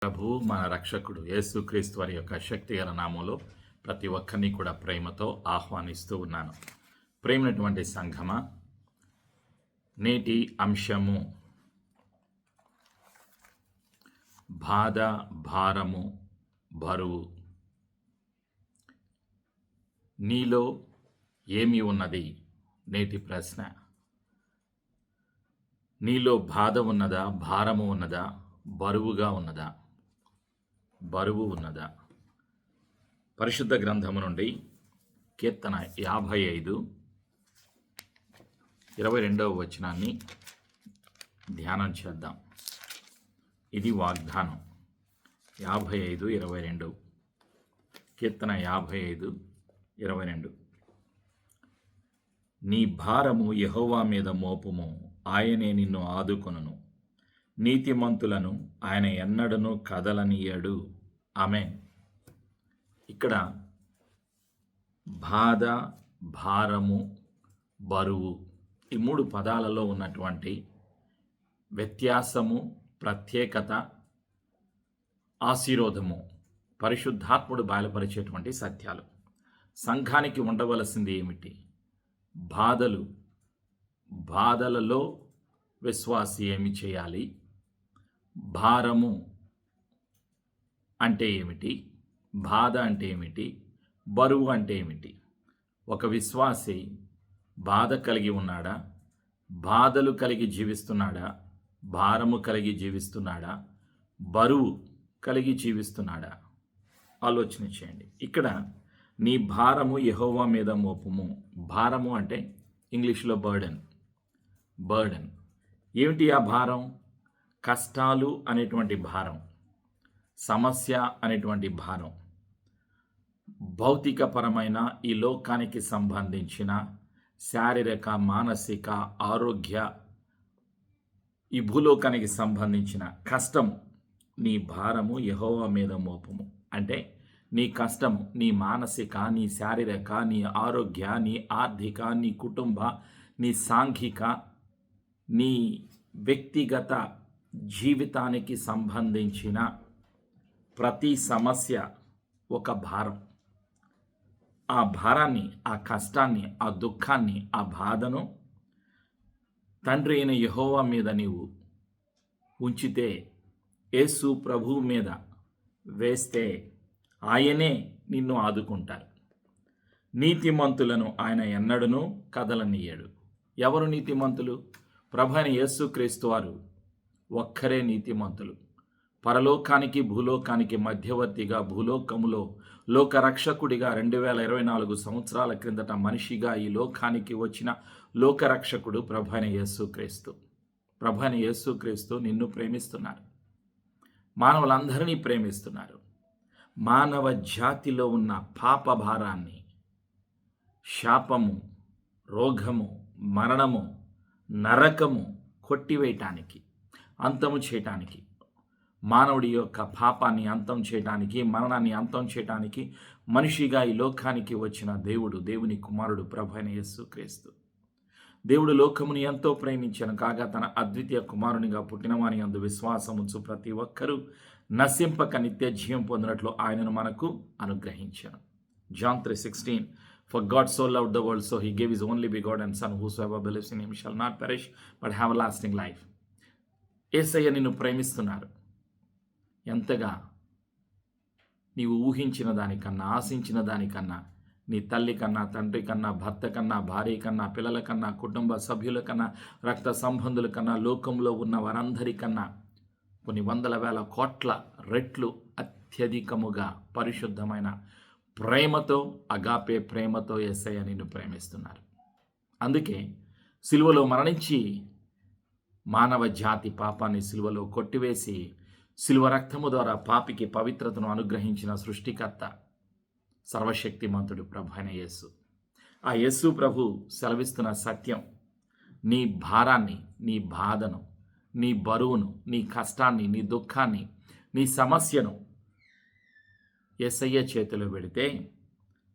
ప్రభు మన రక్షకుడు యేసుక్రీస్తు వారి యొక్క శక్తిగల నామంలో ప్రతి ఒక్కరిని కూడా ప్రేమతో ఆహ్వానిస్తూ ఉన్నాను. ప్రేమైనటువంటి సంఘమా, నేటి అంశము బాధ, భారము, బరువు. నీలో ఏమి ఉన్నది? నేటి ప్రశ్న. నీలో బాధ ఉన్నదా? భారము ఉన్నదా? బరువుగా ఉన్నదా? బరువు ఉన్నదా? పరిశుద్ధ గ్రంథము నుండి కీర్తన 55:22 వచనాన్ని ధ్యానం చేద్దాం. ఇది వాగ్దానం. 55:22 కీర్తన 55:22. నీ భారము యెహోవా మీద మోపుము, ఆయనే నిన్ను ఆదుకొనును. నీతిమంతులను ఆయన ఎన్నడను కదలనీయడు. ఆమేన్. ఇక్కడ బాధ, భారము, బరువు ఈ మూడు పదాలలో ఉన్నటువంటి వ్యత్యాసము, ప్రత్యేకత, ఆశీర్వాదము పరిశుద్ధాత్ముడు బయలుపరిచేటువంటి సత్యాలు. సంఘానికి ఉండవలసింది ఏమిటి? బాధలలో విశ్వాసి ఏమి చేయాలి? భారము అంటే ఏమిటి? బాధ అంటే ఏమిటి? బరువు అంటే ఏమిటి? ఒక విశ్వాసి బాధ కలిగి ఉన్నాడా? బాధలు కలిగి జీవిస్తున్నాడా? భారము కలిగి జీవిస్తున్నాడా? బరువు కలిగి జీవిస్తున్నాడా? ఆలోచన చేయండి. ఇక్కడ నీ భారము యెహోవా మీద మోపుము. భారము అంటే ఇంగ్లీష్లో బర్డెన్. ఏమిటి ఆ భారం? కష్టాలు అనేటువంటి భారం, సమస్య అనేటువంటి భారం, భౌతికపరమైన ఈ లోకానికి సంబంధించిన శారీరక, మానసిక, ఆరోగ్య, ఈ భూలోకానికి సంబంధించిన కష్టము. నీ భారము యెహోవా మీద మోపము అంటే నీ కష్టము, నీ మానసిక, నీ శారీరక, నీ ఆరోగ్య, నీ ఆర్థిక, నీ కుటుంబ, నీ సాంఘిక, నీ వ్యక్తిగత జీవితానికి సంబంధించిన ప్రతి సమస్య ఒక భారం. ఆ భారాన్ని, ఆ కష్టాన్ని, ఆ దుఃఖాన్ని, ఆ బాధను తండ్రి అయిన యెహోవా మీద నీవు ఉంచితే, యేసు ప్రభువు మీద వేస్తే ఆయనే నిన్ను ఆదుకుంటారు. నీతిమంతులను ఆయన ఎన్నడూనూ కదలనీయడు. ఎవరు నీతిమంతులు? ప్రభు అయిన యేసుక్రీస్తు వారు ఒక్కరే నీతిమంతులు. పరలోకానికి భూలోకానికి మధ్యవర్తిగా, భూలోకములో లోకరక్షకుడిగా 2024 సంవత్సరాల క్రిందట మనిషిగా ఈ లోకానికి వచ్చిన లోకరక్షకుడు ప్రభు అయిన యేసుక్రీస్తు. ప్రభు అయిన యేసుక్రీస్తు నిన్ను ప్రేమిస్తున్నారు, మానవులందరినీ ప్రేమిస్తున్నారు. మానవ జాతిలో ఉన్న పాప భారాన్ని, శాపము, రోగము, మరణము, నరకము కొట్టివేయటానికి, అంతము చేయటానికి, మానవుడి యొక్క పాపాన్ని అంతం చేయటానికి, మరణాన్ని అంతం చేయటానికి మనిషిగా ఈ లోకానికి వచ్చిన దేవుని కుమారుడు ప్రభు అయిన యేసుక్రీస్తు. దేవుడు లోకముని ఎంతో ప్రేమించను కాగా తన అద్వితీయ కుమారునిగా పుట్టినవాని యందు విశ్వాసముంచు ప్రతి ఒక్కరూ నశింపక నిత్య జీవం పొందినట్లు ఆయనను మనకు అనుగ్రహించాను. John 3:16 For God so loved the world, so he gave his only begotten Son, whosoever believes in him shall not perish, but have lasting life. యేసయ్య నిన్ను ప్రేమిస్తున్నారు. ఎంతగా? నీవు ఊహించిన దానికన్నా, ఆశించిన దానికన్నా, నీ తల్లి కన్నా, తండ్రి కన్నా, భర్త కన్నా, భార్య కన్నా, పిల్లల కన్నా, కుటుంబ సభ్యుల కన్నా, రక్త సంబంధుల కన్నా, లోకంలో ఉన్న వారందరికన్నా కొన్ని వందల వేల కోట్ల రెట్లు అత్యధికముగా పరిశుద్ధమైన ప్రేమతో, అగాపే ప్రేమతో యేసయ్య నిన్ను ప్రేమిస్తున్నారు. అందుకే సిలువలో మరణించి మానవ జాతి పాపాన్ని సిలువలో కొట్టివేసి సిలువ రక్తము ద్వారా పాపికి పవిత్రతను అనుగ్రహించిన సృష్టికర్త, సర్వశక్తిమంతుడు ప్రభు అయిన యేసు. ఆ యేసు ప్రభు సెలవిస్తున్న సత్యం, నీ భారాన్ని, నీ బాధను, నీ బరువును, నీ కష్టాన్ని, నీ దుఃఖాన్ని, నీ సమస్యను యేసయ్య చేతిలో పెడితే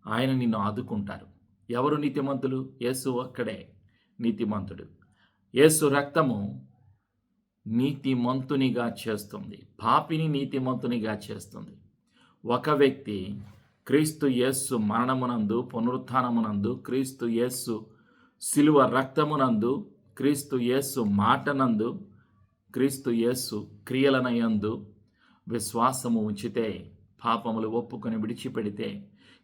ఆయన నిన్ను ఆదుకుంటారు. ఎవరు నీతిమంతులు? యేసు ఒక్కడే నీతిమంతుడు. యేసు రక్తము నీతిమంతునిగా చేస్తుంది, పాపిని నీతిమంతునిగా చేస్తుంది. ఒక వ్యక్తి క్రీస్తు యేసు మరణమునందు, పునరుత్థానమునందు, క్రీస్తు యేసు శిలువ రక్తమునందు, క్రీస్తు యేసు మాటనందు, క్రీస్తు యేసు క్రియలనయందు విశ్వాసము ఉంచితే, పాపములు ఒప్పుకొని విడిచిపెడితే,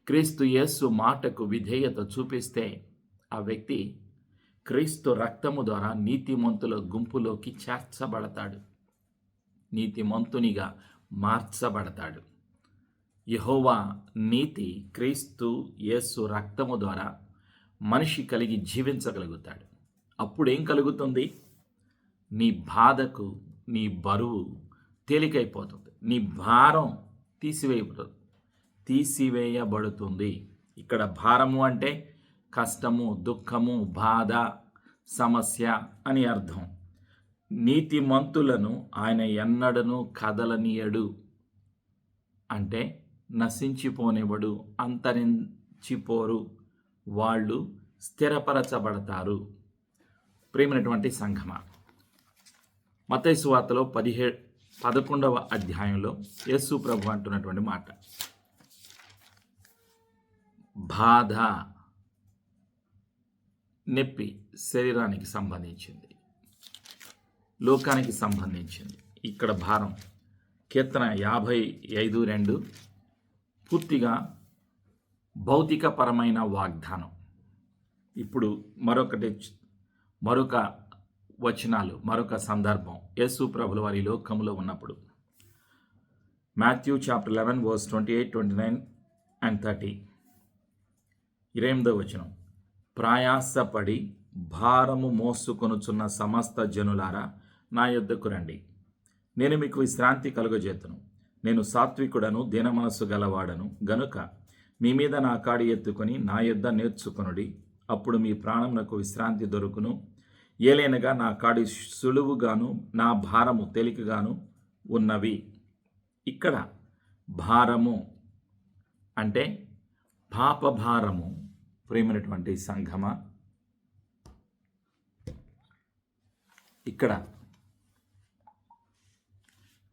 క్రీస్తు యేసు మాటకు విధేయత చూపిస్తే, ఆ వ్యక్తి క్రీస్తు రక్తము ద్వారా నీతిమంతుల గుంపులోకి చేర్చబడతాడు, నీతిమంతునిగా మార్చబడతాడు. యెహోవా నీతి క్రీస్తు యేసు రక్తము ద్వారా మనిషి కలిగి జీవించగలుగుతాడు. అప్పుడేం కలుగుతుంది? నీ బాధకు నీ బరువు తేలికైపోతుంది, నీ భారం తీసివేయబడుతుంది. ఇక్కడ భారము అంటే కష్టము, దుఃఖము, బాధ, సమస్య అని అర్థం. నీతిమంతులను ఆయన ఎన్నడను కదలనీయడు అంటే నశించిపోనివ్వడు, అంతరించిపోరు, వాళ్ళు స్థిరపరచబడతారు. ప్రియమైనటువంటి సంఘమా, మత్తయి సువార్తలో 11వ అధ్యాయంలో యేసు ప్రభు అంటున్నటువంటి మాట, బాధ, నొప్పి శరీరానికి సంబంధించింది, లోకానికి సంబంధించింది. ఇక్కడ భారం. కీర్తన 55:2 పూర్తిగా భౌతికపరమైన వాగ్దానం. ఇప్పుడు మరొక వచనాలు, మరొక సందర్భం. యేసు ప్రభుల వారి లోకములో ఉన్నప్పుడు మాథ్యూ చాప్టర్ 11 verse 28, 29 and 30. 28వ వచనం, ప్రయాసపడి భారము మోసుకొనుచున్న సమస్త జనులారా నా యొద్దకు రండి, నేను మీకు విశ్రాంతి కలుగజేతును. నేను సాత్వికుడను, దీనమనస్సు గలవాడను గనుక మీ మీద నా కాడి ఎత్తుకొని నా యొద్ద నేర్చుకొనుడి, అప్పుడు మీ ప్రాణమునకు విశ్రాంతి దొరుకును. ఏలైనగా నా కాడి సులువుగాను నా భారము తేలికగాను ఉన్నవి. ఇక్కడ భారము అంటే పాప భారము. ప్రియమైనటువంటి సంఘమా, ఇక్కడ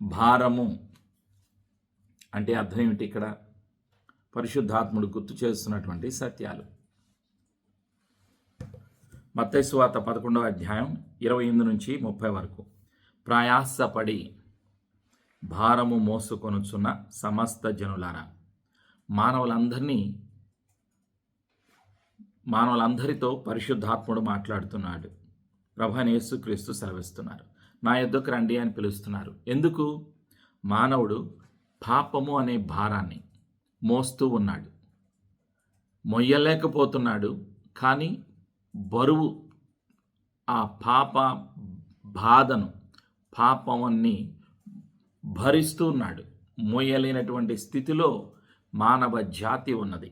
భారము అంటే అర్థం ఏమిటి? ఇక్కడ పరిశుద్ధాత్ముడు గుర్తు చేస్తున్నటువంటి సత్యాలు. మత్తయి సువార్త 11వ అధ్యాయం 28 నుంచి 30 వరకు. ప్రయాసపడి భారము మోసుకొనుచున్న సమస్త జనులారా. మానవులందరితో పరిశుద్ధాత్ముడు మాట్లాడుతున్నాడు. ప్రభువైన యేసుక్రీస్తు సెలవిస్తున్నారు, నా యొద్దకు రండి అని పిలుస్తున్నారు. ఎందుకు? మానవుడు పాపము అనే భారాన్ని మోస్తూ ఉన్నాడు, మొయ్యలేకపోతున్నాడు. కానీ బరువు, ఆ పాప బాధను, పాపమని భరిస్తూ ఉన్నాడు. మోయలేనటువంటి స్థితిలో మానవ జాతి ఉన్నది.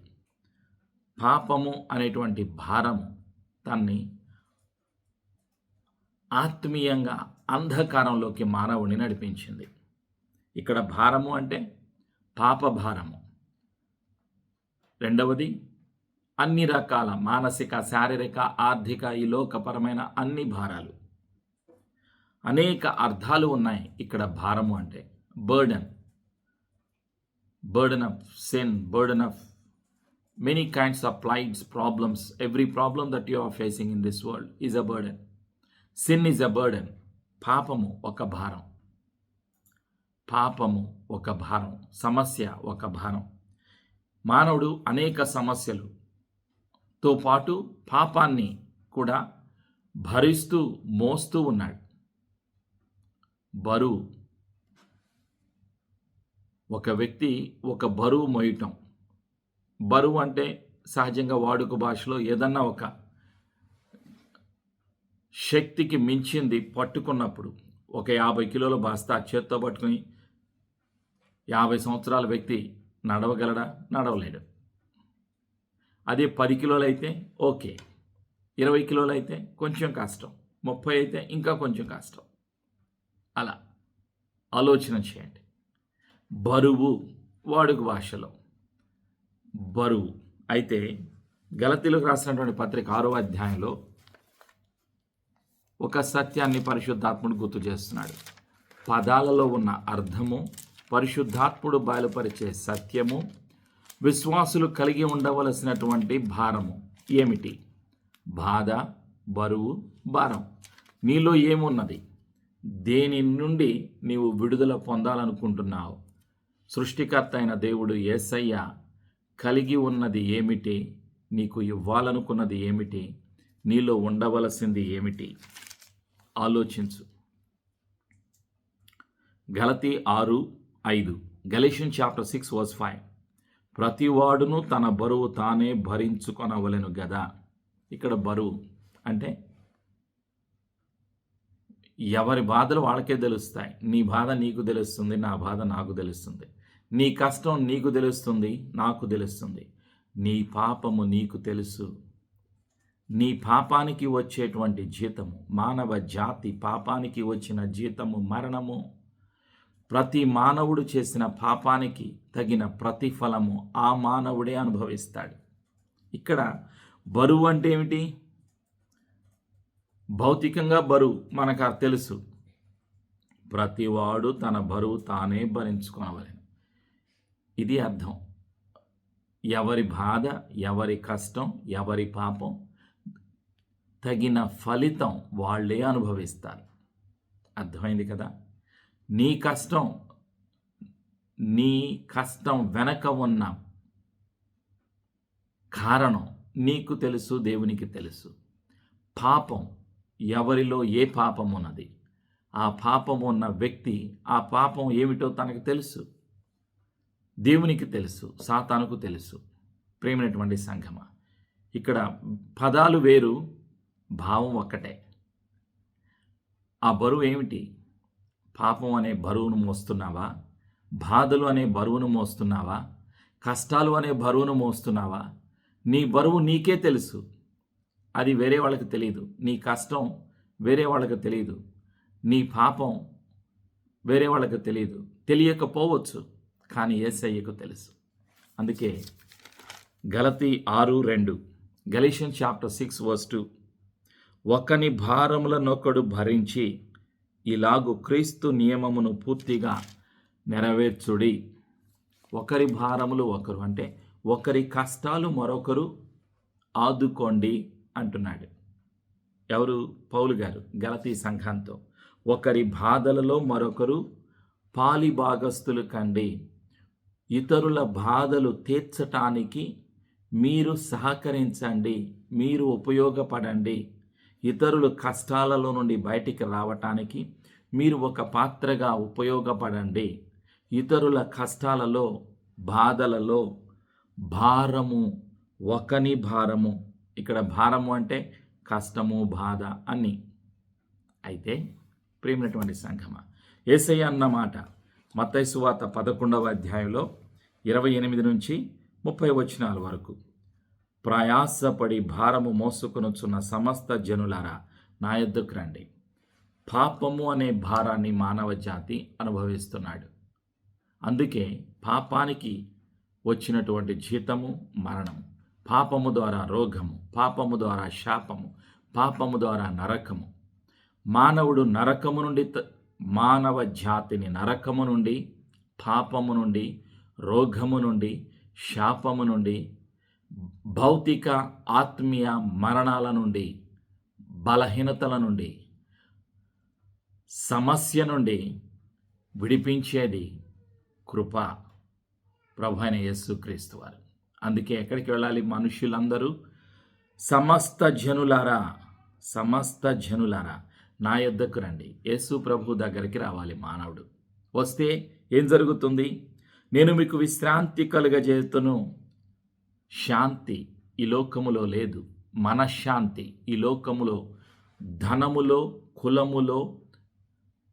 పాపము అనేటువంటి భారము తన్ని ఆత్మీయంగా అంధకారంలోకి మానవుని నడిపించింది. ఇక్కడ భారము అంటే పాప భారము. రెండవది, అన్ని రకాల మానసిక, శారీరక, ఆర్థిక, ఈ లోకపరమైన అన్ని భారాలు. అనేక అర్థాలు ఉన్నాయి ఇక్కడ భారము అంటే. burden of sin, burden of many kinds of plights, problems. Every problem that you are facing in this world is a burden. Sin is a burden. పాపము ఒక భారం, పాపము ఒక భారం, సమస్య ఒక భారం. మానవుడు అనేక సమస్యలతో పాటు పాపాన్ని కూడా భరిస్తూ మోస్తూ ఉన్నాడు. బరువు, ఒక వ్యక్తి ఒక బరువు మోయటం. బరువు అంటే సహజంగా వాడుక భాషలో ఏదన్నా ఒక శక్తికి మించింది పట్టుకున్నప్పుడు, ఒక 50 కిలోల బస్తా చేత్తో పట్టుకుని 50 సంవత్సరాల వ్యక్తి నడవగలడా? నడవలేడు. అదే 10 కిలోలు అయితే ఓకే, 20 కిలోలు అయితే కొంచెం కష్టం, 30 అయితే ఇంకా కొంచెం కష్టం. అలా ఆలోచన చేయండి. బరువు వాడుక భాషలో బరువు. అయితే గలతీయులకు రాసినటువంటి పత్రిక 6వ అధ్యాయంలో ఒక సత్యాన్ని పరిశుద్ధాత్ముడు గుర్తు చేస్తున్నాడు. పదాలలో ఉన్న అర్థము, పరిశుద్ధాత్ముడు బయలుపరిచే సత్యము, విశ్వాసులు కలిగి ఉండవలసినటువంటి భారము ఏమిటి? బాధ, బరువు, భారం. నీలో ఏమున్నది? దేని నుండి నీవు విడుదల పొందాలనుకుంటున్నావు? సృష్టికర్త అయిన దేవుడు యేసయ్య కలిగి ఉన్నది ఏమిటి? నీకు ఇవ్వాలనుకున్నది ఏమిటి? నీలో ఉండవలసింది ఏమిటి? ఆలోచించు. గలతీ 6:5, గలేషియన్స్ చాప్టర్ 6 verse 5. ప్రతివాడును తన బరువు తానే భరించుకొనవలెను గదా. ఇక్కడ బరువు అంటే ఎవరి బాధలు వాళ్ళకే తెలుస్తాయి. నీ బాధ నీకు తెలుస్తుంది, నా బాధ నాకు తెలుస్తుంది. నీ కష్టం నీకు తెలుస్తుంది, నాకు తెలుస్తుంది. నీ పాపము నీకు తెలుసు. నీ పాపానికి వచ్చేటువంటి జీతము, మానవ జాతి పాపానికి వచ్చిన జీతము మరణము. ప్రతి మానవుడు చేసిన పాపానికి తగిన ప్రతిఫలము ఆ మానవుడే అనుభవిస్తాడు. ఇక్కడ బరువు అంటే ఏమిటి? భౌతికంగా బరువు మనకు తెలుసు. ప్రతివాడు తన బరువు తానే భరించుకోనవలెను. ఇది అర్థం. ఎవరి బాధ, ఎవరి కష్టం, ఎవరి పాపం తగిన ఫలితం వాళ్ళే అనుభవిస్తారు. అర్థమైంది కదా? నీ కష్టం వెనక ఉన్న కారణం నీకు తెలుసు, దేవునికి తెలుసు. పాపం, ఎవరిలో ఏ పాపం ఉన్నది, ఆ పాపం ఉన్న వ్యక్తి ఆ పాపం ఏమిటో తనకు తెలుసు, దేవునికి తెలుసు, సాతానుకు తెలుసు. ప్రేమైనటువంటి సంఘమా, ఇక్కడ పదాలు వేరు, భావం ఒక్కటే. ఆ బరువు ఏమిటి? పాపం అనే బరువును మోస్తున్నావా? బాధలు అనే బరువును మోస్తున్నావా? కష్టాలు అనే బరువును మోస్తున్నావా? నీ బరువు నీకే తెలుసు, అది వేరే వాళ్ళకి తెలియదు. నీ కష్టం వేరే వాళ్ళకి తెలియదు, నీ పాపం వేరే వాళ్ళకి తెలియదు. తెలియకపోవచ్చు, కానీ యేసయ్యకు తెలుసు. అందుకే గలతీ 6:2, గలేషియన్స్ చాప్టర్ 6 verse 2, ఒకని భారములనొకడు భరించి ఇలాగు క్రీస్తు నియమమును పూర్తిగా నెరవేర్చుడి. ఒకరి భారములు ఒకరు అంటే ఒకరి కష్టాలు మరొకరు ఆదుకోండి అంటున్నాడు. ఎవరు? పౌలు గారు గలతీ సంఘంతో. ఒకరి బాధలలో మరొకరు పాలిభాగస్తులు కండి. ఇతరుల బాధలు తీర్చటానికి మీరు సహకరించండి, మీరు ఉపయోగపడండి. ఇతరుల కష్టాలలో నుండి బయటికి రావటానికి మీరు ఒక పాత్రగా ఉపయోగపడండి. ఇతరుల కష్టాలలో, బాధలలో భారము, ఒకని భారము. ఇక్కడ భారము అంటే కష్టము, బాధ అన్నీ. అయితే ప్రేమైనటువంటి సంఘమా, యేసయ్య అన్నమాట మత్తయి సువార్త 11వ అధ్యాయంలో 28 నుంచి 30 వచనాల వరకు, ప్రయాసపడి భారము మోసుకొనుచున్న సమస్త జనులారా నా యొద్దకు రండి. పాపము అనే భారాన్ని మానవ జాతి అనుభవిస్తున్నాడు. అందుకే పాపానికి వచ్చినటువంటి జీతము మరణము, పాపము ద్వారా రోగము, పాపము ద్వారా శాపము, పాపము ద్వారా నరకము. మానవుడు నరకము నుండి, మానవ జాతిని నరకము నుండి, పాపము నుండి, రోగము నుండి, శాపము నుండి, భౌతిక ఆత్మీయ మరణాల నుండి, బలహీనతల నుండి, సమస్య నుండి విడిపించేది కృప, ప్రభు అయిన యేసుక్రీస్తు వారు. అందుకే ఎక్కడికి వెళ్ళాలి మనుషులందరూ? సమస్త జనులారా నా యొద్దకు రండి. యేసు ప్రభు దగ్గరికి రావాలి మానవుడు. వస్తే ఏం జరుగుతుంది? నేను మీకు విశ్రాంతి కలుగజేతును. శాంతి ఈ లోకములో లేదు, మనశ్శాంతి ఈ లోకములో, ధనములో, కులములో,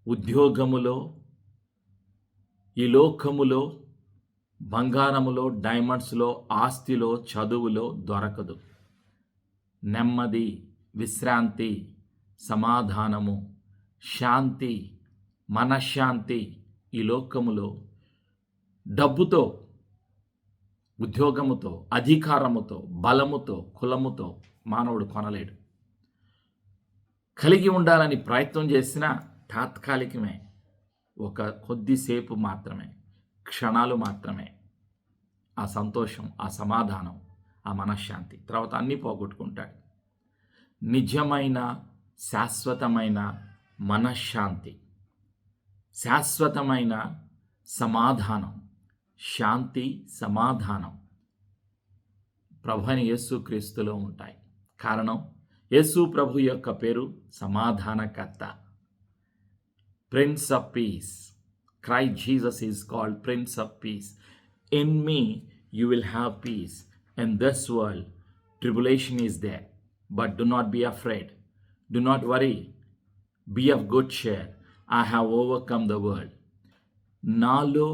ఉద్యోగములో, ఈ లోకములో, బంగారములో, డైమండ్స్లో, ఆస్తిలో, చదువులో దొరకదు. నెమ్మది, విశ్రాంతి, సమాధానము, శాంతి, మనశ్శాంతి ఈ లోకములో డబ్బుతో, ఉద్యోగముతో, అధికారముతో, బలముతో, కులముతో మానవుడు కొనలేడు. కలిగి ఉండాలని ప్రయత్నం చేసినా తాత్కాలికమే, ఒక కొద్దిసేపు మాత్రమే, క్షణాలు మాత్రమే. ఆ సంతోషం, ఆ సమాధానం, ఆ మనశ్శాంతి, తర్వాత అన్నీ పోగొట్టుకుంటాడు. నిజమైన శాశ్వతమైన మనశ్శాంతి, శాశ్వతమైన సమాధానం, శాంతి సమాధానం ప్రభువైన యేసుక్రీస్తులో ఉంటాయి. కారణం, యేసు ప్రభు యొక్క పేరు సమాధానకర్త, prince of peace. Christ Jesus is called Prince of Peace. In me you will have peace. In this world tribulation is there, but do not be afraid. Do not worry. Be of good cheer. I have overcome the world. నాలో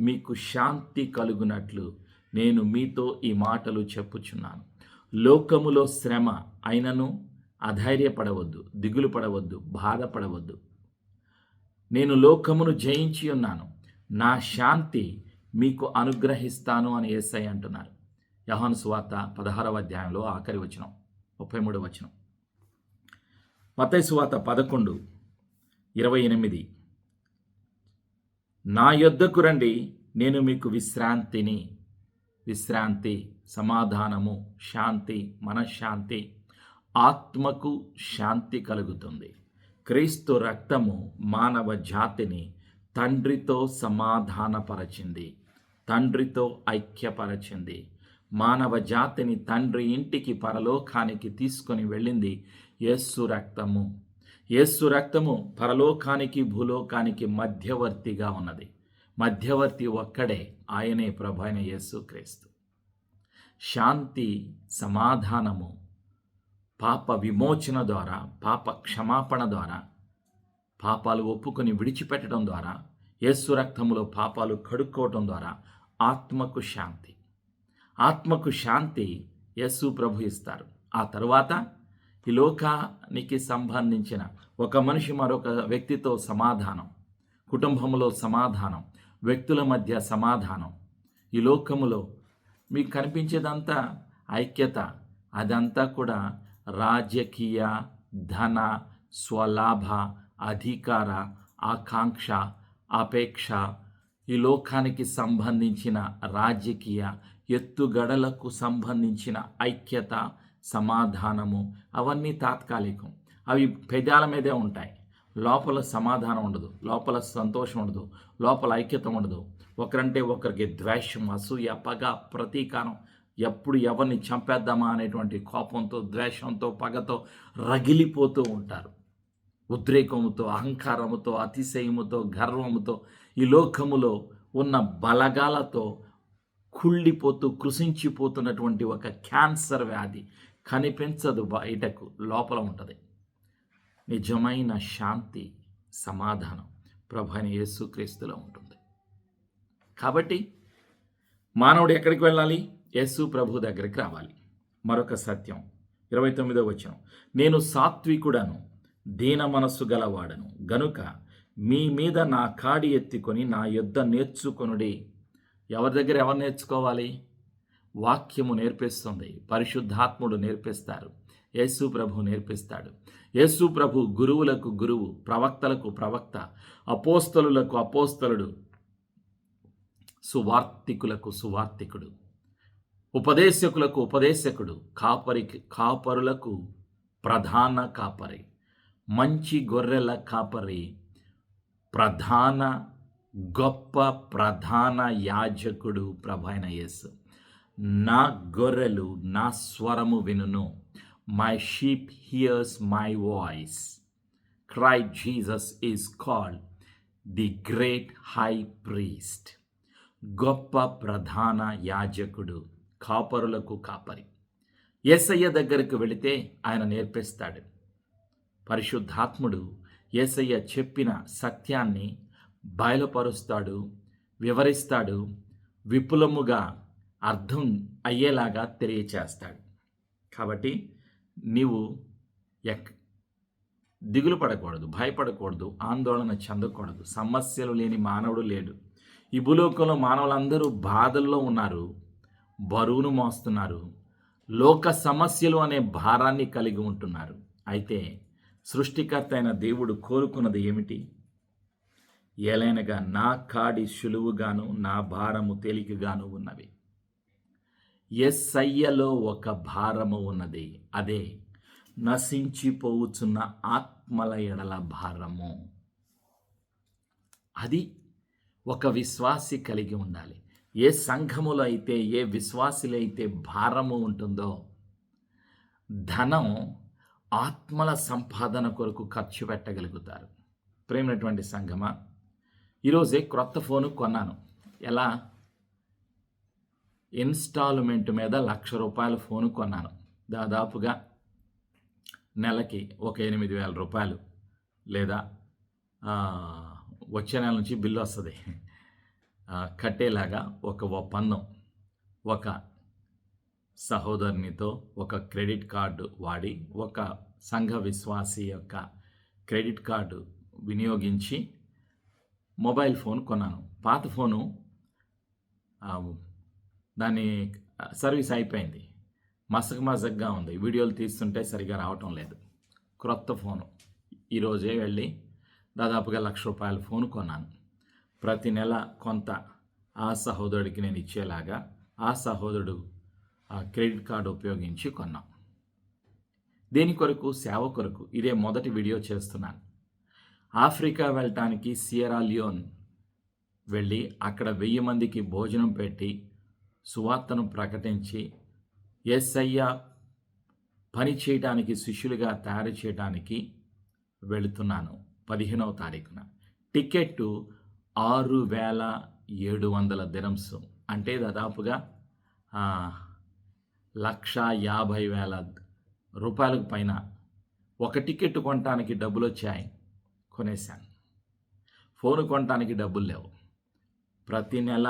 మీకు శాంతి కలుగునట్లు నేను మీతో ఈ మాటలు చెప్పుచున్నాను. లోకములో శ్రమ అయినను అధైర్యపడవద్దు, దిగులు పడవద్దు, బాధపడవద్దు. నేను లోకమును జయించి ఉన్నాను, నా శాంతి మీకు అనుగ్రహిస్తాను అని యేసయ్య అంటున్నారు. యోహాను సువార్త 16వ అధ్యాయంలో ఆఖరి వచనం, 33వ వచనం. మత్తయి సువార్త 11:28, నా యొద్దకు రండి, నేను మీకు విశ్రాంతి, సమాధానము, శాంతి, మనశ్శాంతి, ఆత్మకు శాంతి కలుగుతుంది. క్రీస్తు రక్తము మానవ జాతిని తండ్రితో సమాధానపరచింది, తండ్రితో ఐక్యపరచింది. మానవ జాతిని తండ్రి ఇంటికి, పరలోకానికి తీసుకొని వెళ్ళింది యేసు రక్తము. యేసు రక్తము పరలోకానికి, భూలోకానికి మధ్యవర్తిగా ఉన్నది. మధ్యవర్తి ఒక్కడే, ఆయనే ప్రభువైన యేసుక్రీస్తు. శాంతి, సమాధానము పాప విమోచన ద్వారా, పాప క్షమాపణ ద్వారా, పాపాలు ఒప్పుకొని విడిచిపెట్టడం ద్వారా, యేసు రక్తములో పాపాలు కడుక్కోవటం ద్వారా ఆత్మకు శాంతి. ఆత్మకు శాంతి యేసు ప్రభు ఇస్తారు. ఆ తరువాత ఈ లోకానికి సంబంధించిన ఒక మనిషి మరొక వ్యక్తితో సమాధానం, కుటుంబంలో సమాధానం, వ్యక్తుల మధ్య సమాధానం. ఈ లోకములో మీకు కనిపించేదంతా ఐక్యత, అదంతా కూడా రాజకీయ, ధన, స్వలాభ, అధికార, ఆకాంక్ష, అపేక్ష, ఈ లోకానికి సంబంధించిన రాజకీయ ఎత్తుగడలకు సంబంధించిన ఐక్యత, సమాధానము అవన్నీ తాత్కాలికం. అవి పెదాల మీదే ఉంటాయి, లోపల సమాధానం ఉండదు, లోపల సంతోషం ఉండదు, లోపల ఐక్యత ఉండదు. ఒకరంటే ఒకరికి ద్వేషం, అసూయ, పగ, ప్రతీకారం, ఎప్పుడు ఎవరిని చంపేద్దామా అనేటువంటి కోపంతో, ద్వేషంతో, పగతో రగిలిపోతూ ఉంటారు. ఉద్రేకముతో, అహంకారముతో, అతిశయముతో, గర్వముతో, ఈ లోకములో ఉన్న బలగాలతో కుళ్ళిపోతూ కృషించిపోతున్నటువంటి ఒక క్యాన్సర్ వ్యాధి కనిపించదు, బయటకు, లోపల ఉంటుంది. నిజమైన శాంతి, సమాధానం ప్రభువైన యేసుక్రీస్తులో ఉంటుంది. కాబట్టి మానవుడు ఎక్కడికి వెళ్ళాలి? యేసు ప్రభు దగ్గరికి రావాలి. మరొక సత్యం 29వ వచనం, నేను సాత్వికుడను, దీన మనస్సు గలవాడను గనుక మీ మీద నా కాడి ఎత్తుకొని నా యొద్ద నేర్చుకొనుడి. ఎవరి దగ్గర ఎవరు నేర్చుకోవాలి? వాక్యము నేర్పిస్తుంది, పరిశుద్ధాత్ముడు నేర్పిస్తారు, యేసు ప్రభు నేర్పిస్తాడు. యేసు ప్రభు గురువులకు గురువు, ప్రవక్తలకు ప్రవక్త, అపోస్తలులకు అపోస్తలుడు, సువార్తికులకు సువార్తికుడు, ఉపదేశకులకు ఉపదేశకుడు, కాపరులకు ప్రధాన కాపరి, మంచి గొర్రెల కాపరి, ప్రధాన గొప్ప ప్రధాన యాజకుడు ప్రభువైన యేసు. నా గొర్రెలు నా స్వరము వినును. My sheep hears my voice. Christ Jesus is called the great high priest. గొప్ప ప్రధాన యాజకుడు, కాపరులకు కాపరి. యేసయ్య దగ్గరకు వెళితే ఆయన నేర్పిస్తాడు. పరిశుద్ధాత్ముడు యేసయ్య చెప్పిన సత్యాన్ని బయలుపరుస్తాడు, వివరిస్తాడు, విపులముగా అర్థం అయ్యేలాగా తెలియచేస్తాడు. కాబట్టి నీవు దిగులు పడకూడదు, భయపడకూడదు, ఆందోళన చెందకూడదు. సమస్యలు లేని మానవుడు లేడు. ఈ భూలోకంలో మానవులందరూ బాధల్లో ఉన్నారు, బరువును మోస్తున్నారు, లోక సమస్యలు అనే భారాన్ని కలిగి ఉంటున్నారు. అయితే సృష్టికర్త అయిన దేవుడు కోరుకున్నది ఏమిటి? ఏలైనగా నా కాడి సులువుగాను నా భారము తేలికగాను ఉన్నవి. యేసయ్యలో ఒక భారము ఉన్నది. అదే నశించిపోవుచున్న ఆత్మల ఎడల భారము. అది ఒక విశ్వాసి కలిగి ఉండాలి. ఏ సంఘములో అయితే, ఏ విశ్వాసులో అయితే భారము ఉంటుందో, ధనం ఆత్మల సంపాదన కొరకు ఖర్చు పెట్టగలుగుతారు. ప్రేమైనటువంటి సంఘమా, ఈరోజే క్రొత్త ఫోను కొన్నాను. ఎలా? ఇన్స్టాల్మెంట్ మీద ₹1,00,000 ఫోను కొన్నాను. దాదాపుగా నెలకి ఒక ₹8,000 లేదా వచ్చే నెల నుంచి బిల్లు వస్తుంది కట్టేలాగా ఒక ఒప్పందం ఒక సహోదరునితో ఒక క్రెడిట్ కార్డు వాడి, ఒక సంఘ విశ్వాసి యొక్క క్రెడిట్ కార్డు వినియోగించి మొబైల్ ఫోన్ కొన్నాను. పాత ఫోను దాని సర్వీస్ అయిపోయింది. మసకగా ఉంది. వీడియోలు తీస్తుంటే సరిగా రావటం లేదు. క్రొత్త ఫోను ఈరోజే వెళ్ళి దాదాపుగా ₹1,00,000 ఫోను కొన్నాను. ప్రతి నెల కొంత ఆ సహోదరుడికి నేను ఇచ్చేలాగా ఆ సహోదరుడు ఆ క్రెడిట్ కార్డు ఉపయోగించి కొన్నాం. దేని కొరకు? సేవ కొరకు. ఇదే మొదటి వీడియో చేస్తున్నాను. ఆఫ్రికా వెళ్ళటానికి సియరా లియోన్ వెళ్ళి అక్కడ 1000 మందికి భోజనం పెట్టి సువార్తను ప్రకటించి యేసయ్య పని చేయడానికి శిష్యులుగా తయారు చేయడానికి వెళుతున్నాను 15వ తారీఖున. టికెట్టు 6,700 దిరమ్స్, అంటే దాదాపుగా ₹1,50,000 పైన. ఒక టికెట్ కొనటానికి డబ్బులు వచ్చాయి, కొనేశాను. ఫోన్ కొనటానికి డబ్బులు లేవు. ప్రతి నెల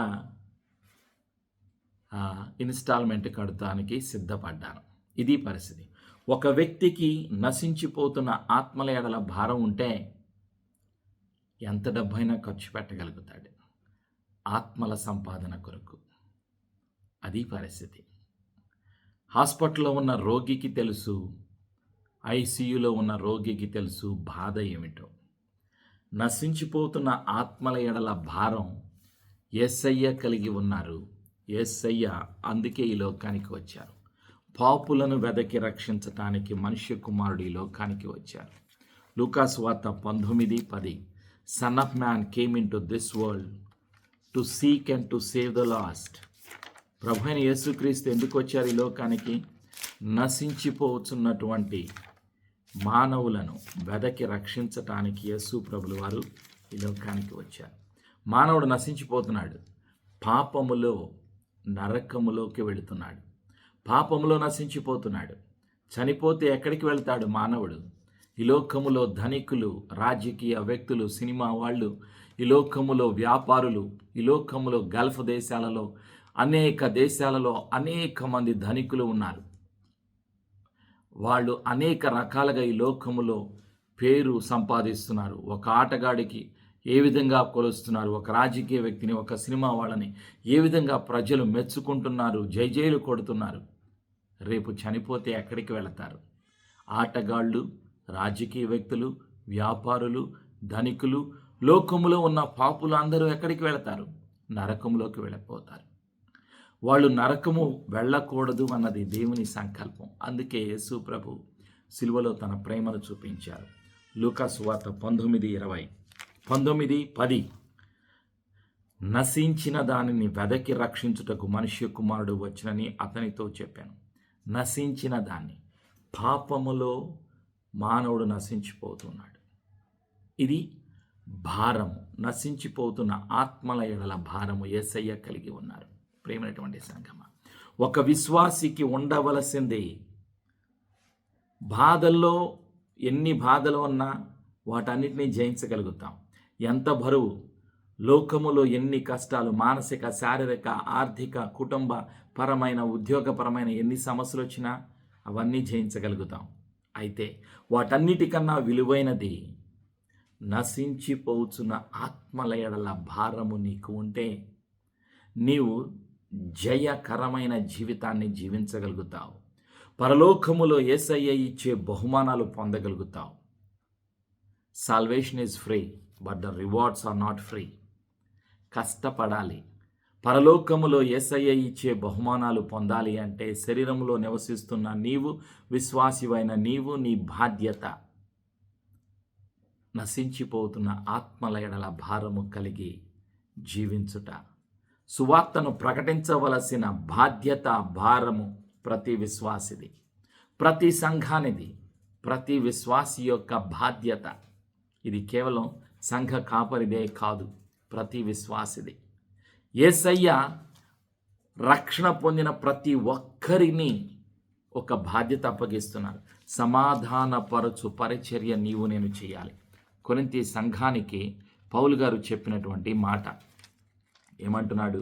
ఇన్స్టాల్మెంట్ కడటానికి సిద్ధపడ్డాను. ఇది పరిస్థితి. ఒక వ్యక్తికి నశించిపోతున్న ఆత్మల ఎడల భారం ఉంటే ఎంత డబ్బైనా ఖర్చు పెట్టగలుగుతాడు ఆత్మల సంపాదన కొరకు. అది పరిస్థితి. హాస్పిటల్లో ఉన్న రోగికి తెలుసు, ఐసీయూలో ఉన్న రోగికి తెలుసు బాధ ఏమిటో. నశించిపోతున్న ఆత్మల ఎడల భారం యేసయ్య కలిగి ఉన్నారు. యేసయ్య అందుకే ఈ లోకానికి వచ్చారు. పాపులను వెదకి రక్షించటానికి మనుష్య కుమారుడు ఈ లోకానికి వచ్చారు. లూకాసు వార్త 19:10 Son of Man came into this world to seek and to save the lost. ప్రభు అయిన యేసుక్రీస్తు ఎందుకు వచ్చారు ఈ లోకానికి? నశించిపోతున్నటువంటి మానవులను వెదకి రక్షించటానికి యేసు ప్రభులు వారు ఈ లోకానికి వచ్చారు. మానవుడు నశించిపోతున్నాడు. పాపములో నరకములోకి వెళుతున్నాడు. పాపములో నశించిపోతున్నాడు. చనిపోతే ఎక్కడికి వెళ్తాడు మానవుడు? ఈ లోకములో ధనికులు, రాజకీయ వ్యక్తులు, సినిమా వాళ్ళు, ఈ లోకములో వ్యాపారులు, ఈ లోకములో గల్ఫ్ దేశాలలో అనేక దేశాలలో అనేక మంది ధనికులు ఉన్నారు. వాళ్ళు అనేక రకాలుగా ఈ లోకములో పేరు సంపాదిస్తున్నారు. ఒక ఆటగాడికి ఏ విధంగా కొలుస్తున్నారు, ఒక రాజకీయ వ్యక్తిని, ఒక సినిమా వాళ్ళని ఏ విధంగా ప్రజలు మెచ్చుకుంటున్నారు, జైజైలు కొడుతున్నారు. రేపు చనిపోతే ఎక్కడికి వెళతారు? ఆటగాళ్ళు, రాజకీయ వ్యక్తులు, వ్యాపారులు, ధనికులు, లోకములో ఉన్న పాపులు అందరూ ఎక్కడికి వెళతారు? నరకంలోకి వెళ్ళిపోతారు. వాళ్ళు నరకము వెళ్ళకూడదు అన్నది దేవుని సంకల్పం. అందుకే యేసు ప్రభు సిలువలో తన ప్రేమను చూపించారు. లూకాసు వార్త 19:20 19:10 నశించిన దానిని వెదకి రక్షించుటకు మనుష్య కుమారుడు వచ్చనని అతనితో చెప్పాను. నశించిన దాన్ని, పాపములో మానవుడు నశించిపోతున్నాడు. ఇది భారము, నశించిపోతున్న ఆత్మల ఎడల భారము యేసయ్య కలిగి ఉన్నారు. ప్రేమైనటువంటి సంగమ, ఒక విశ్వాసికి ఉండవలసింది బాధల్లో ఎన్ని బాధలు ఉన్నా వాటన్నిటినీ జయించగలుగుతాం. ఎంత బరువు, లోకములో ఎన్ని కష్టాలు, మానసిక, శారీరక, ఆర్థిక, కుటుంబ పరమైన, ఉద్యోగపరమైన ఎన్ని సమస్యలు వచ్చినా అవన్నీ జయించగలుగుతాం. అయితే వాటన్నిటికన్నా విలువైనది నశించిపోతున్న ఆత్మల ఎడల భారము నీకు ఉంటే నీవు జయకరమైన జీవితాన్ని జీవించగలుగుతావు. పరలోకములో యేసయ్య ఇచ్చే బహుమానాలు పొందగలుగుతావు. Salvation is free, but the rewards are not free. కష్టపడాలి. పరలోకములో యేసయ్య ఇచ్చే బహుమానాలు పొందాలి అంటే శరీరంలో నివసిస్తున్న నీవు, విశ్వాసివైన నీవు, నీ బాధ్యత నశించిపోతున్న ఆత్మల ఎడల భారము కలిగి జీవించుట. సువార్తను ప్రకటించవలసిన బాధ్యత, భారము ప్రతి విశ్వాసిది, ప్రతి సంఘానిది, ప్రతి విశ్వాసి యొక్క బాధ్యత. ఇది కేవలం సంఘ కాపరిదే కాదు, ప్రతి విశ్వాసిది. యేసయ్య రక్షణ పొందిన ప్రతి ఒక్కరిని ఒక బాధ్యత అప్పగిస్తున్నారు. సమాధానపరచు పరిచర్య నీవు నేను చేయాలి. కొరింథీ సంఘానికి పౌలు గారు చెప్పినటువంటి మాట ఏమంటున్నాడు?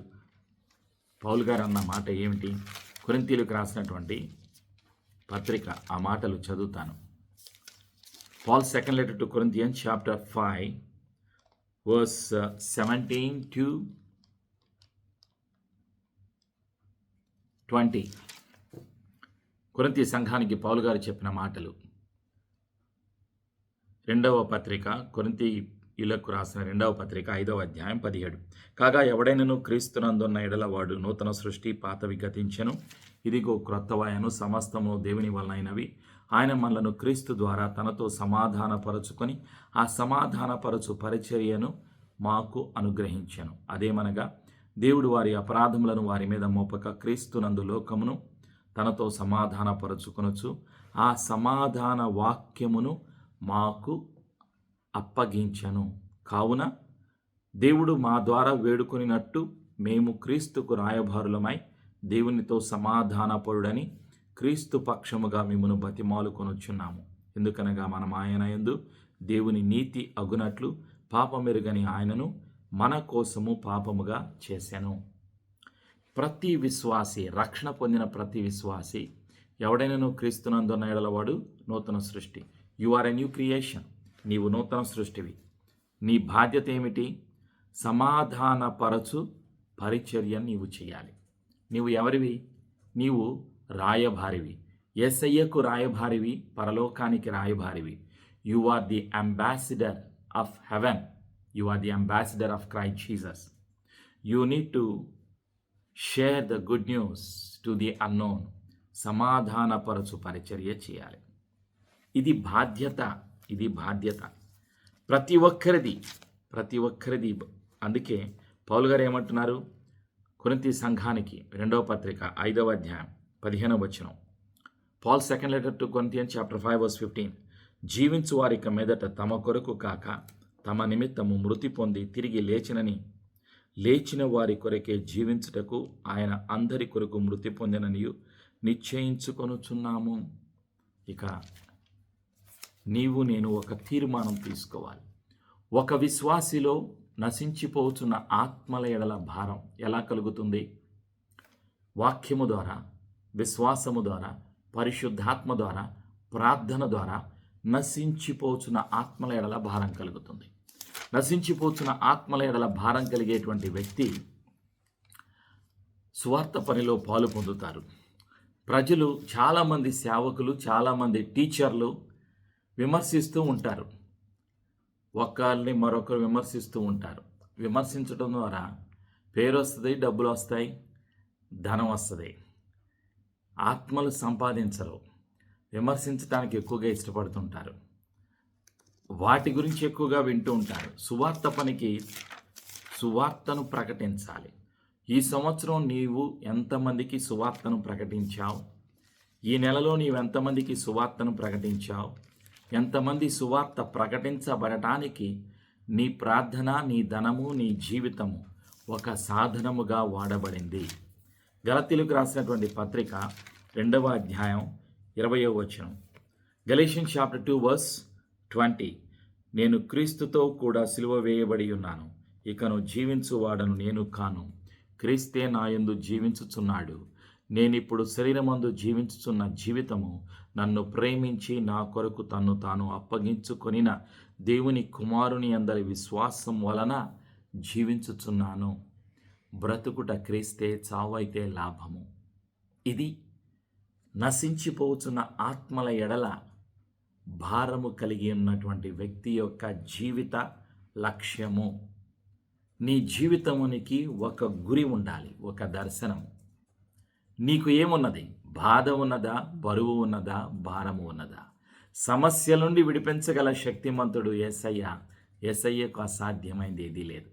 పౌలు గారు అన్న మాట ఏమిటి? కొరింథీలకు రాసినటువంటి పత్రిక ఆ మాటలు చదువుతాను. Paul's second letter to Corinthians chapter 5 verse 17 to 20. కొరింథీ సంఘానికి పౌలు గారు చెప్పిన మాటలు. రెండవ పత్రిక, కొరింథీయులకు రాసిన రెండవ పత్రిక 5వ అధ్యాయం 17. కాగా ఎవడైనను క్రీస్తునందున్న ఎడల వాడు నూతన సృష్టి, పాతవి గతించెను, ఇదిగో క్రొత్తవాయను, సమస్తము దేవుని వలనైనవి. ఆయన మనలను క్రీస్తు ద్వారా తనతో సమాధానపరచుకొని ఆ సమాధానపరచు పరిచర్యను మాకు అనుగ్రహించెను. అదేమనగా దేవుడు వారి అపరాధములను వారి మీద మోపక క్రీస్తునందు లోకమును తనతో సమాధానపరచుకొనొచ్చు ఆ సమాధాన వాక్యమును మాకు అప్పగించెను. కావున దేవుడు మా ద్వారా వేడుకొనినట్టు మేము క్రీస్తుకు రాయబారులమై దేవునితో సమాధానపరుడని క్రీస్తు పక్షముగా మిమ్మును బతిమాలుకొనుచున్నాము. ఎందుకనగా మనం ఆయన యందు దేవుని నీతి అగునట్లు పాపమెరుగని ఆయనను మన కోసము పాపముగా చేశాను. ప్రతి విశ్వాసి, రక్షణ పొందిన ప్రతి విశ్వాసి, ఎవడైనాను క్రీస్తునందున్న ఎడలవాడు నూతన సృష్టి. You are a new creation. నీవు నూతన సృష్టివి. నీ బాధ్యత ఏమిటి? సమాధానపరచు పరిచర్య నీవు చేయాలి. నీవు ఎవరివి? నీవు రాయభారివి. యేసయ్యకు రాయభారివి, పరలోకానికి రాయభారివి. You are the ambassador of heaven. You are the ambassador of Christ Jesus. You need to share the good news to the unknown. సమాధానపరచు పరిచర్య చేయాలి. ఇది బాధ్యత. ఇది బాధ్యత ప్రతి ఒక్కరిది. అందుకే పౌలు గారు ఏమంటున్నారు? కొరింథీ సంఘానికి రెండవ పత్రిక 5వ అధ్యాయం 15వ వచనం. Paul's second letter to Corinthians chapter 5 verse 15. జీవించు వారిక మీదట తమ కొరకు కాక తమ నిమిత్తము మృతి పొంది తిరిగి లేచిన వారి కొరకే జీవించుటకు ఆయన అందరి కొరకు మృతి పొందిననియు నిశ్చయించుకొనుచున్నాము. ఇక నీవు నేను ఒక తీర్మానం తీసుకోవాలి. ఒక విశ్వాసిలో నశించిపోతున్న ఆత్మల ఎడల భారం ఎలా కలుగుతుంది? వాక్యము ద్వారా, విశ్వాసము ద్వారా, పరిశుద్ధాత్మ ద్వారా, ప్రార్థన ద్వారా నశించిపోతున్న ఆత్మల ఎడల భారం కలుగుతుంది. నశించిపోతున్న ఆత్మల ఎడల భారం కలిగేటువంటి వ్యక్తి సువార్త పనిలో పాలు పొందుతారు. ప్రజలు, చాలామంది సేవకులు, చాలామంది టీచర్లు విమర్శిస్తూ ఉంటారు. ఒకరిని మరొకరు విమర్శిస్తూ ఉంటారు. విమర్శించడం ద్వారా పేరు వస్తుంది, డబ్బులు వస్తాయి, ధనం వస్తుంది. ఆత్మలు సంపాదించరు. విమర్శించడానికి ఎక్కువగా ఇష్టపడుతుంటారు. వాటి గురించి ఎక్కువగా వింటూ ఉంటారు. సువార్త పనికి సువార్తను ప్రకటించాలి. ఈ సంవత్సరం నీవు ఎంతమందికి సువార్తను ప్రకటించావు? ఈ నెలలో నీవు ఎంతమందికి సువార్తను ప్రకటించావు? ఎంతమంది సువార్త ప్రకటించబడటానికి నీ ప్రార్థన, నీ ధనము, నీ జీవితము ఒక సాధనముగా వాడబడింది. గలతీయులకు రాసినటువంటి పత్రిక 2వ అధ్యాయం 20వ వచనం. Galatians chapter 2 verse 20. నేను క్రీస్తుతో కూడా సిలువ వేయబడి ఉన్నాను. ఇకను జీవించువాడను నేను కాను, క్రీస్తే నాయందు జీవించుచున్నాడు. నేనిప్పుడు శరీరమందు జీవించుచున్న జీవితము నన్ను ప్రేమించి నా కొరకు తన్ను తాను అప్పగించుకొనిన దేవుని కుమారుని అందరి విశ్వాసం వలన జీవించుచున్నాను. బ్రతుకుట క్రీస్తే, చావైతే లాభము. ఇది నశించిపోతున్న ఆత్మల ఎడల భారము కలిగి ఉన్నటువంటి వ్యక్తి యొక్క జీవిత లక్ష్యము. నీ జీవితమునికి ఒక గురి ఉండాలి, ఒక దర్శనం. నీకు ఏమున్నది? బాధ ఉన్నదా? బరువు ఉన్నదా? భారము ఉన్నదా? సమస్యల నుండి విడిపించగల శక్తిమంతుడు యేసయ్య. యేసయ్యకు అసాధ్యమైంది ఏదీ లేదు.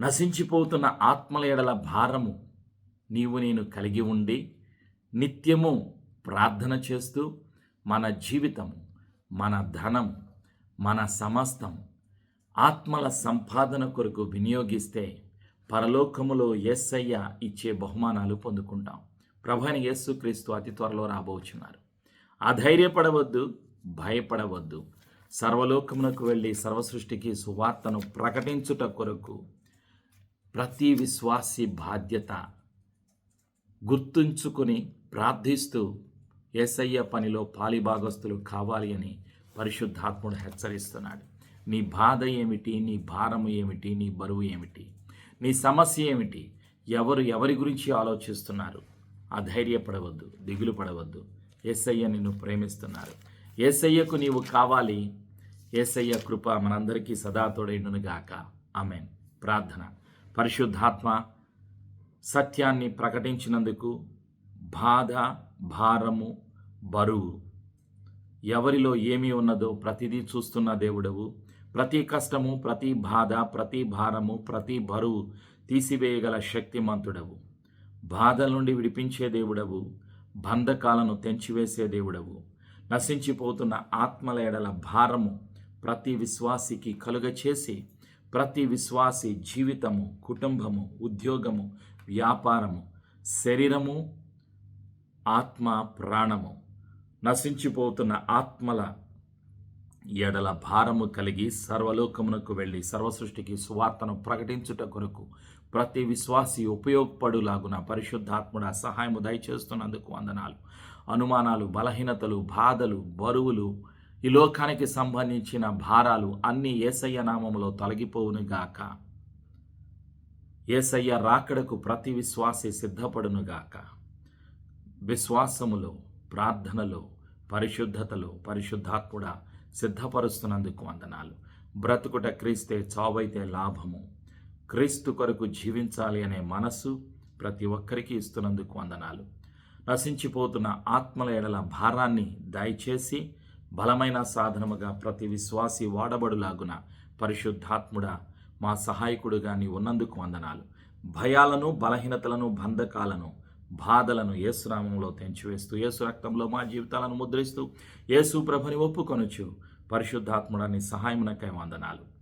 నశించిపోతున్న ఆత్మల ఎడల భారము నీవు నేను కలిగి ఉండి నిత్యము ప్రార్థన చేస్తూ మన జీవితము, మన ధనము, మన సమస్తం ఆత్మల సంపాదన కొరకు వినియోగిస్తే పరలోకములో యేసయ్య ఇచ్చే బహుమానాలు పొందుకుంటాం. ప్రభువైన యేసుక్రీస్తు అతి త్వరలో రాబోచున్నారు. అధైర్యపడవద్దు, భయపడవద్దు. సర్వలోకమునకు వెళ్ళి సర్వసృష్టికి సువార్తను ప్రకటించుట కొరకు ప్రతి విశ్వాసి బాధ్యత. గుర్తుంచుకుని ప్రార్థిస్తూ యేసయ్య పనిలో పాలిభాగస్తులు కావాలి అని పరిశుద్ధాత్ముడు హెచ్చరిస్తున్నాడు. నీ బాధ ఏమిటి? నీ భారము ఏమిటి? నీ బరువు ఏమిటి? నీ సమస్య ఏమిటి? ఎవరి గురించి ఆలోచిస్తున్నారు? అధైర్యపడవద్దు, దిగులు పడవద్దు. యేసయ్య నిన్ను ప్రేమిస్తున్నారు. యేసయ్యకు నీవు కావాలి. యేసయ్య కృప మనందరికీ సదా తోడైండునుగాక. ఆమేన్. ప్రార్థన. పరిశుద్ధాత్మ, సత్యాన్ని ప్రకటించినందుకు బాధ, భారము, బరువు ఎవరిలో ఏమి ఉన్నదో ప్రతిదీ చూస్తున్న దేవుడవు. ప్రతి కష్టము, ప్రతి బాధ, ప్రతి భారము, ప్రతి బరువు తీసివేయగల శక్తిమంతుడవు. బాధల నుండి విడిపించే దేవుడవు. బంధకాలను తెంచివేసే దేవుడవు. నశించిపోతున్న ఆత్మల ఎడల భారము ప్రతి విశ్వాసికి కలుగచేసి ప్రతి విశ్వాసి జీవితము, కుటుంబము, ఉద్యోగము, వ్యాపారము, శరీరము, ఆత్మ, ప్రాణము నశించిపోతున్న ఆత్మల ఎడల భారము కలిగి సర్వలోకమునకు వెళ్ళి సర్వసృష్టికి సువార్తను ప్రకటించుట కొరకు ప్రతి విశ్వాసి ఉపయోగపడులాగున పరిశుద్ధాత్ముడ సహాయము దయచేస్తున్నందుకు వందనాలు. అనుమానాలు, బలహీనతలు, బాధలు, బరువులు, ఈ లోకానికి సంబంధించిన భారాలు అన్నీ యేసయ్య నామములో తొలగిపోవునుగాక. యేసయ్య రాకడకు ప్రతి విశ్వాసి సిద్ధపడునుగాక. విశ్వాసములో, ప్రార్థనలో, పరిశుద్ధతలో పరిశుద్ధాత్ముడ సిద్ధపరుస్తున్నందుకు వందనాలు. బ్రతుకుట క్రీస్తే, చావైతే లాభము. క్రీస్తు కొరకు జీవించాలి అనే మనస్సు ప్రతి ఒక్కరికి ఇస్తున్నందుకు వందనాలు. నశించిపోతున్న ఆత్మల ఎడల భారాన్ని దయచేసి బలమైన సాధనముగా ప్రతి విశ్వాసి వాడబడులాగున పరిశుద్ధాత్ముడ మా సహాయకుడుగా నీ ఉన్నందుకు వందనాలు. భయాలను, బలహీనతలను, బంధకాలను, బాధలను యేసు నామములో తెంచివేస్తూ యేసు రక్తంలో మా జీవితాలను ముద్రిస్తూ యేసు ప్రభుని ఒప్పుకొనొచ్చు. పరిశుద్ధాత్ముడాన్ని సహాయమునకై వందనాలు.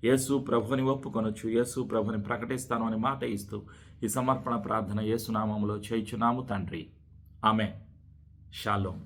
యేసు ప్రభుని ఒప్పుకొనొచ్చు. యేసు ప్రభుని ప్రకటిస్తాను అని మాట ఇస్తూ ఈ సమర్పణ ప్రార్థన యేసు నామములో చేయుచున్నాము తండ్రి. ఆమేన్. షాలోమ్.